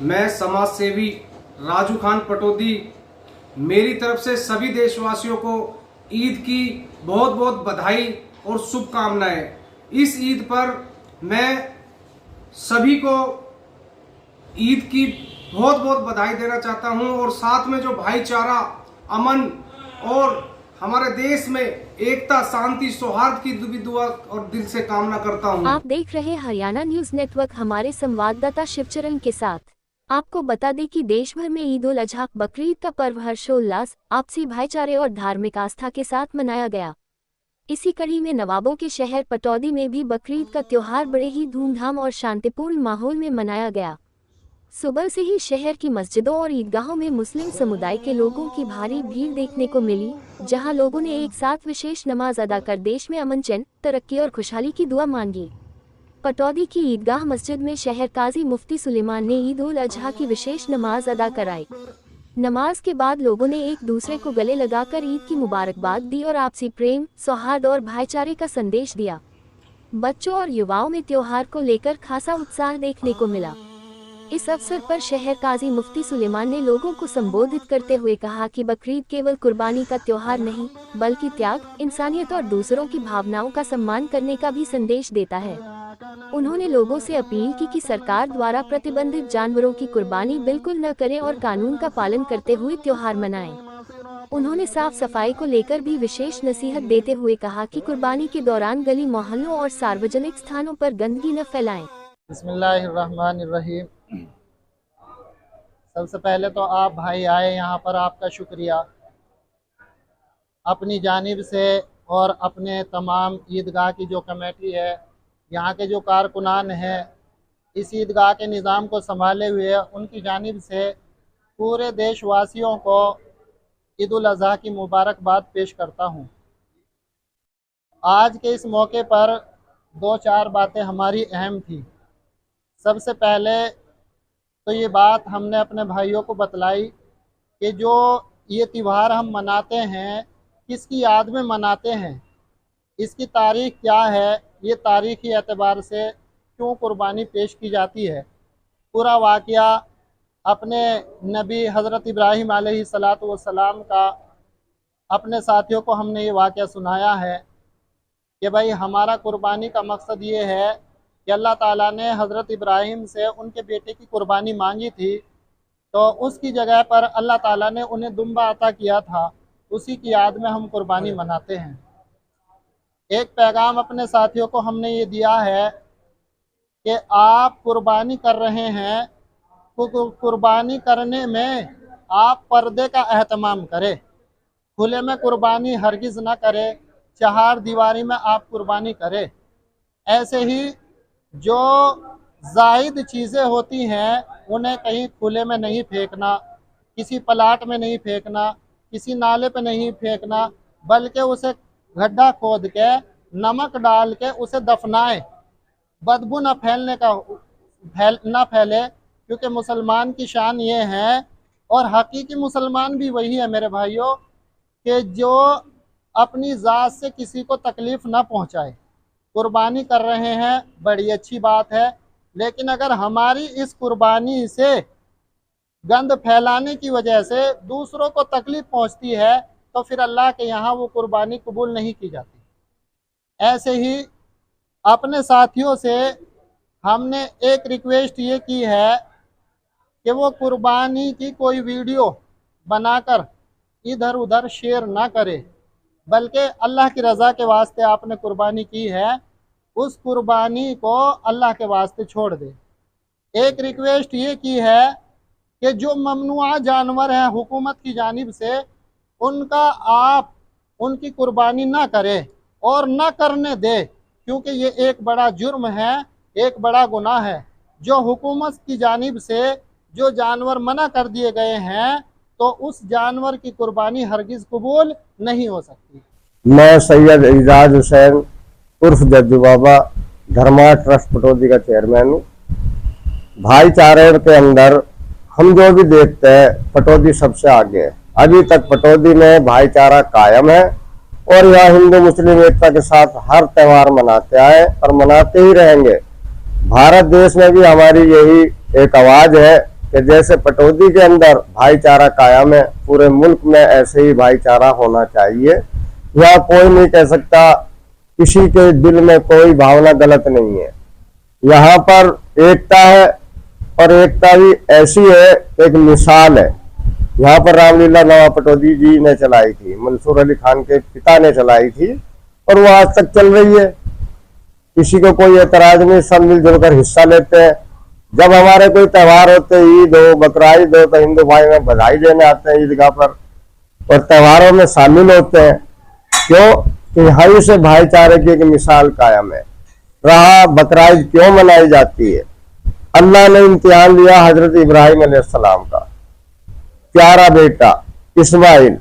मैं समाज सेवी राजू खान पटौदी मेरी तरफ से सभी देशवासियों को ईद की बहुत बहुत बधाई और शुभकामनाएं। इस ईद पर मैं सभी को ईद की बहुत बहुत बधाई देना चाहता हूं और साथ में जो भाईचारा, अमन और हमारे देश में एकता, शांति, सौहार्द की भी दुआ और दिल से कामना करता हूं। आप देख रहे हरियाणा न्यूज नेटवर्क। हमारे संवाददाता शिवचरण के साथ आपको बता दें कि देश भर में ईद उल अजहा बकरीद का पर्व हर्षोल्लास, आपसी भाईचारे और धार्मिक आस्था के साथ मनाया गया। इसी कड़ी में नवाबों के शहर पटौदी में भी बकरीद का त्योहार बड़े ही धूमधाम और शांतिपूर्ण माहौल में मनाया गया। सुबह से ही शहर की मस्जिदों और ईदगाहों में मुस्लिम समुदाय के लोगों की भारी भीड़ देखने को मिली, जहां लोगों ने एक साथ विशेष नमाज अदा कर देश में अमन, चैन, तरक्की और खुशहाली की दुआ मांगी। पटौदी की ईदगाह मस्जिद में शहर काजी मुफ्ती सुलेमान ने ईद उल अजहा की विशेष नमाज अदा कराई। नमाज के बाद लोगों ने एक दूसरे को गले लगाकर ईद की मुबारकबाद दी और आपसी प्रेम, सौहार्द और भाईचारे का संदेश दिया। बच्चों और युवाओं में त्योहार को लेकर खासा उत्साह देखने को मिला। इस अवसर पर शहर काजी मुफ्ती सुलेमान ने लोगों को संबोधित करते हुए कहा कि बकरीद केवल कुर्बानी का त्योहार नहीं, बल्कि त्याग, इंसानियत और दूसरों की भावनाओं का सम्मान करने का भी संदेश देता है। उन्होंने लोगों से अपील की कि सरकार द्वारा प्रतिबंधित जानवरों की कुर्बानी बिल्कुल न करें और कानून का पालन करते हुए त्योहार मनाएं। उन्होंने साफ सफाई को लेकर भी विशेष नसीहत देते हुए कहा कि कुर्बानी के दौरान गली मोहल्लों और सार्वजनिक स्थानों पर गंदगी न फैलाएं। बिस्मिल्लाहिर्रहमानिर्रहीम। सबसे पहले तो आप भाई आए यहाँ पर, आपका शुक्रिया। अपनी जानिब से और अपने तमाम ईदगाह की जो कमेटी है, यहाँ के जो कारकुनान हैं, इस ईदगाह के निज़ाम को संभाले हुए, उनकी जानिब से पूरे देशवासियों को ईद उल अज़हा की मुबारकबाद पेश करता हूँ। आज के इस मौके पर दो चार बातें हमारी अहम थी। सबसे पहले तो ये बात हमने अपने भाइयों को बतलाई कि जो ये त्यौहार हम मनाते हैं, किसकी याद में मनाते हैं, इसकी तारीख़ क्या है, ये तारीख़ी एतबार से क्यों कुर्बानी पेश की जाती है। पूरा वाक़या अपने नबी हज़रत इब्राहीम अलैहिस्सलातु वस्सलाम का अपने साथियों को हमने ये वाक़या सुनाया है कि भाई हमारा कुर्बानी का मकसद ये है कि अल्लाह ताला ने हज़रत इब्राहीम से उनके बेटे की कुर्बानी मांगी थी, तो उसकी जगह पर अल्लाह ताला ने उन्हें दुम्बा अता किया था। उसी की याद में हम कुर्बानी मनाते हैं। एक पैगाम अपने साथियों को हमने ये दिया है कि आप कुर्बानी कर रहे हैं, तो कुर्बानी करने में आप पर्दे का एहतमाम करें। खुले में कुर्बानी हरगिज़ ना करें, चार दीवारी में आप कुर्बानी करें। ऐसे ही जो जायद चीज़ें होती हैं, उन्हें कहीं खुले में नहीं फेंकना, किसी प्लाट में नहीं फेंकना, किसी नाले पे नहीं फेंकना, बल्कि उसे गड्ढा खोद के नमक डाल के उसे दफनाएं। बदबू न फैले, क्योंकि मुसलमान की शान ये है, और हकीकी मुसलमान भी वही है मेरे भाइयों, कि जो अपनी ज़ात से किसी को तकलीफ़ ना पहुंचाए। कुर्बानी कर रहे हैं, बड़ी अच्छी बात है, लेकिन अगर हमारी इस कुर्बानी से गंद फैलाने की वजह से दूसरों को तकलीफ़ पहुंचती है, तो फिर अल्लाह के यहाँ वो कुर्बानी कबूल नहीं की जाती। ऐसे ही अपने साथियों से हमने एक रिक्वेस्ट ये की है कि वो कुर्बानी की कोई वीडियो बनाकर इधर उधर शेयर ना करे, बल्कि अल्लाह की रज़ा के वास्ते आपने कुर्बानी की है, उस कुर्बानी को अल्लाह के वास्ते छोड़ दे। एक रिक्वेस्ट ये की है कि जो ममनुआ जानवर हैं हुकूमत की जानिब से, उनका आप उनकी कुर्बानी ना करें और ना करने दे, क्योंकि ये एक बड़ा जुर्म है, एक बड़ा गुनाह है। जो हुकूमत की जानिब से जो जानवर मना कर दिए गए हैं, तो उस जानवर की कुर्बानी हरगिज़ कबूल नहीं हो सकती। मैं सैयद एजाज हुसैन उर्फ जज्जू बाबा धर्मा ट्रस्ट पटौदी का चेयरमैन हूँ। भाईचारे के अंदर हम जो भी देखते हैं, पटौदी सबसे आगे है। अभी तक पटौदी में भाईचारा कायम है और यहाँ हिंदू मुस्लिम एकता के साथ हर त्यौहार मनाते आए और मनाते ही रहेंगे। भारत देश में भी हमारी यही एक आवाज है कि जैसे पटौदी के अंदर भाईचारा कायम है, पूरे मुल्क में ऐसे ही भाईचारा होना चाहिए। यहाँ कोई नहीं कह सकता, किसी के दिल में कोई भावना गलत नहीं है। यहाँ पर एकता है, और एकता भी ऐसी है, एक मिसाल है। यहाँ पर रामलीला नवाब पटौदी जी ने चलाई थी, मंसूर अली खान के पिता ने चलाई थी, और वो आज तक चल रही है। किसी को कोई एतराज नहीं, सब मिलजुल कर हिस्सा लेते हैं। जब हमारे कोई त्योहार होते, ईद हो, बकरा ईद हो, तो हिंदू भाई में बधाई देने आते हैं ईदगाह पर और त्योहारों में शामिल होते हैं। क्यों? कि यहाँ से भाईचारे की एक मिसाल कायम है। रहा बकरा ईद क्यों मनाई जाती है? अल्लाह ने इम्तिहान लिया हजरत इब्राहिम अलैहिस्सलाम का, प्यारा बेटा इस्माइल।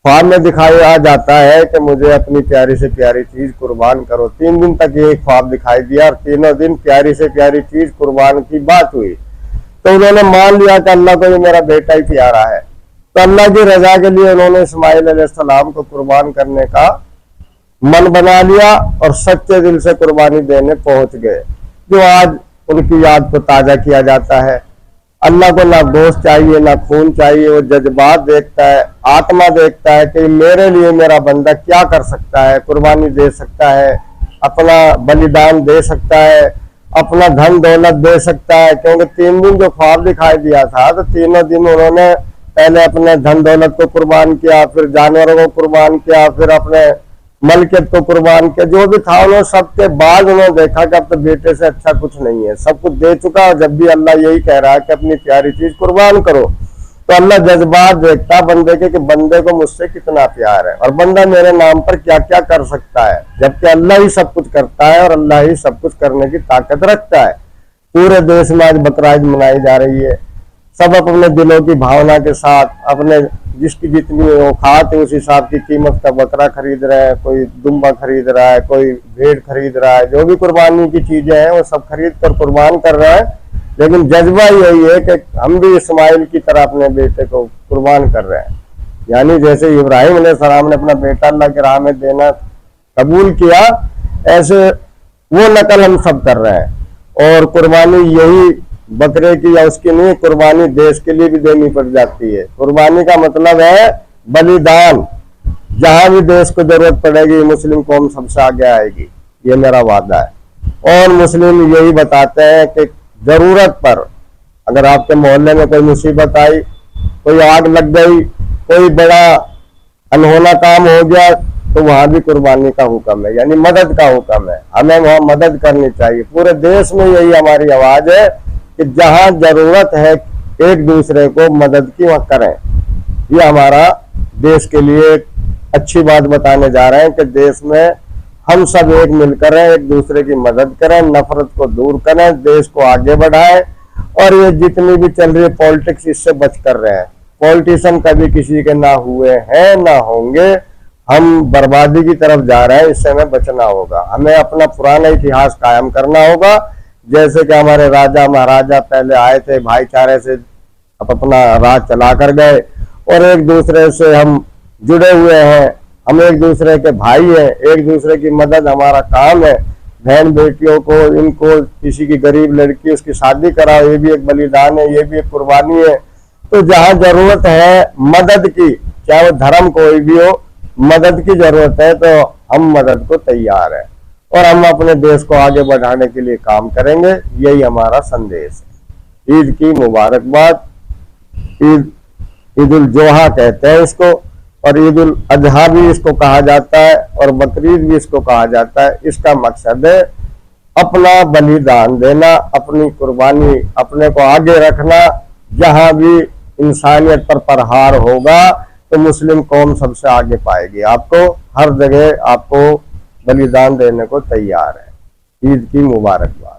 ख्वाब में दिखाया जाता है कि मुझे अपनी प्यारी से प्यारी चीज कुर्बान करो। 3 दिन तक ये ख्वाब दिखाई दिया, और तीनों दिन प्यारी से प्यारी चीज कुर्बान की बात हुई। तो उन्होंने मान लिया कि अल्लाह को ये मेरा बेटा ही प्यारा है। तो अल्लाह की रजा के लिए उन्होंने इस्माइल अलैहिस्सलाम को कुर्बान करने का मन बना लिया, और सच्चे दिल से कुर्बानी देने पहुंच गए। जो आज उनकी याद को ताजा किया जाता है। अल्लाह को ना गोश्त चाहिए, ना खून चाहिए, वो जज्बात देखता है, आत्मा देखता है कि मेरे लिए मेरा बंदा क्या कर सकता है, कुर्बानी दे सकता है, अपना बलिदान दे सकता है, अपना धन दौलत दे सकता है। क्योंकि 3 दिन जो ख्वाब दिखाई दिया था, तो तीनों दिन उन्होंने पहले अपने धन दौलत को कुर्बान किया, फिर जानवरों को कुर्बान किया, फिर अपने मलकियत को कुर्बान किया। जो भी था उन्होंने सबके बाद उन्होंने देखा कि अब तो बेटे से अच्छा कुछ नहीं है, सब कुछ दे चुका। और जब भी अल्लाह यही कह रहा है कि अपनी प्यारी चीज कुर्बान करो, तो अल्लाह जज्बात देखता बंदे के कि बंदे को मुझसे कितना प्यार है, और बंदा मेरे नाम पर क्या क्या कर सकता है। जबकि अल्लाह ही सब कुछ करता है, और अल्लाह ही सब कुछ करने की ताकत रखता है। पूरे देश में आज बकरा ईद मनाई जा रही है। सब अपने दिलों की भावना के साथ, अपने जिसकी जितनी औकात है उस हिसाब की कीमत का बकरा खरीद रहे हैं। कोई दुम्बा खरीद रहा है, कोई भेड़ खरीद रहा है, जो भी कुर्बानी की चीजें हैं वो सब खरीद कर कुर्बान कर रहा है। लेकिन जज्बा यही है कि हम भी इस्माइल की तरह अपने बेटे को कुर्बान कर रहे हैं। यानी जैसे इब्राहिम अलैहिस्सलाम ने अपना बेटा अल्लाह की राह में देना कबूल किया, ऐसे वो नकल हम सब कर रहे हैं। और कुर्बानी यही बकरे की या उसकी नहीं, कुर्बानी देश के लिए भी देनी पड़ जाती है। कुर्बानी का मतलब है बलिदान। जहां भी देश को जरूरत पड़ेगी, मुस्लिम कौम सबसे आगे आएगी, ये मेरा वादा है। और मुस्लिम यही बताते हैं कि जरूरत पर अगर आपके मोहल्ले में कोई मुसीबत आई, कोई आग लग गई, कोई बड़ा अनहोना काम हो गया, तो वहां भी कुर्बानी का हुक्म है, यानी मदद का हुक्म है। हमें वहां मदद करनी चाहिए। पूरे देश में यही हमारी आवाज है कि जहां जरूरत है एक दूसरे को मदद की, वह करें। ये हमारा देश के लिए अच्छी बात बताने जा रहे हैं कि देश में हम सब एक मिलकर रहें, एक दूसरे की मदद करें, नफरत को दूर करें, देश को आगे बढ़ाएं। और ये जितनी भी चल रही है पॉलिटिक्स, इससे बच कर रहे हैं। पॉलिटिशियन कभी किसी के ना हुए हैं ना होंगे। हम बर्बादी की तरफ जा रहे हैं, इससे हमें बचना होगा। हमें अपना पुराना इतिहास कायम करना होगा। जैसे कि हमारे राजा महाराजा पहले आए थे, भाईचारे से अपना राज चला कर गए, और एक दूसरे से हम जुड़े हुए हैं। हम एक दूसरे के भाई हैं, एक दूसरे की मदद हमारा काम है। बहन बेटियों को, इनको किसी की गरीब लड़की उसकी शादी कराओ, ये भी एक बलिदान है, ये भी एक कुर्बानी है। तो जहाँ जरूरत है मदद की, चाहे वो धर्म कोई भी हो, मदद की जरूरत है तो हम मदद को तैयार हैं, और हम अपने देश को आगे बढ़ाने के लिए काम करेंगे। यही हमारा संदेश है। ईद की मुबारकबाद। ईद उल जोहा कहते हैं इसको, और ईद उल अजहा भी इसको कहा जाता है, और बकरीद भी इसको कहा जाता है। इसका मकसद है अपना बलिदान देना, अपनी कुर्बानी, अपने को आगे रखना। जहां भी इंसानियत पर प्रहार होगा तो मुस्लिम कौम सबसे आगे पाएगी। आपको हर जगह आपको बलिदान देने को तैयार है। ईद की मुबारकबाद।